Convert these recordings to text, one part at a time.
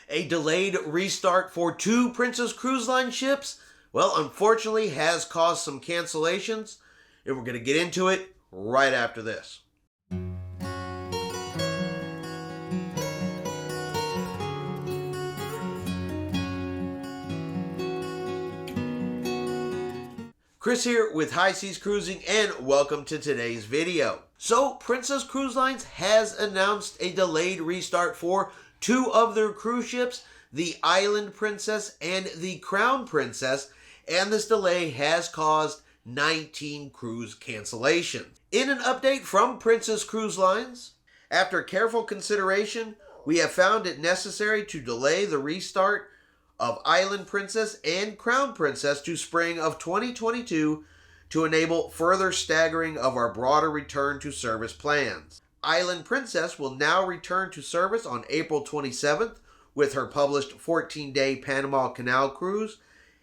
A delayed restart for 2 Princess Cruise Line ships, well, unfortunately has caused some cancellations, and we're going to get into it right after this. Chris here with High Seas Cruising, and welcome to today's video. So, Princess Cruise Lines has announced a delayed restart for 2 of their cruise ships, the Island Princess and the Crown Princess, and this delay has caused 19 cruise cancellations. In an update from Princess Cruise Lines, after careful consideration, we have found it necessary to delay the restart of Island Princess and Crown Princess to spring of 2022 to enable further staggering of our broader return to service plans. Island Princess will now return to service on April 27th with her published 14-day Panama Canal cruise,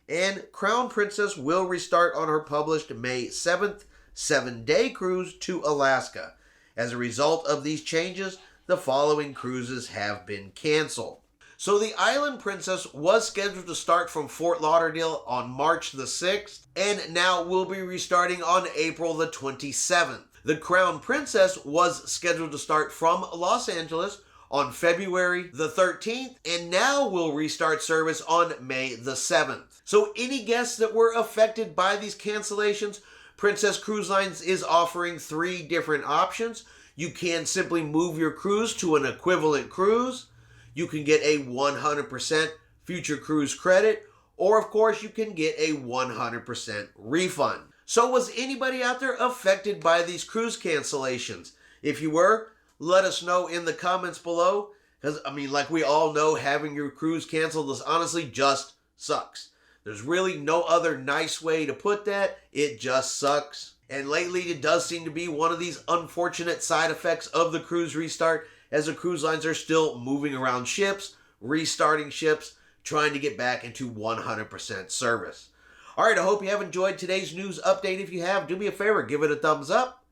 and Crown Princess will restart on her published May 7th 7-day cruise to Alaska. As a result of these changes, the following cruises have been canceled. So the Island Princess was scheduled to start from Fort Lauderdale on March the 6th, and now will be restarting on April the 27th. The Crown Princess was scheduled to start from Los Angeles on February the 13th, and now will restart service on May the 7th. So any guests that were affected by these cancellations, Princess Cruise Lines is offering 3 different options. You can simply move your cruise to an equivalent cruise. You can get a 100% future cruise credit, or of course you can get a 100% refund. So was anybody out there affected by these cruise cancellations? If you were, let us know in the comments below, because like we all know, having your cruise canceled is honestly just sucks. There's really no other nice way to put that. It just sucks. And lately it does seem to be one of these unfortunate side effects of the cruise restart, as the cruise lines are still moving around ships, restarting ships, trying to get back into 100% service. Alright, I hope you have enjoyed today's news update. If you have, do me a favor, give it a thumbs up.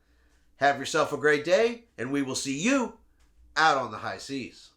Have yourself a great day, and we will see you out on the high seas.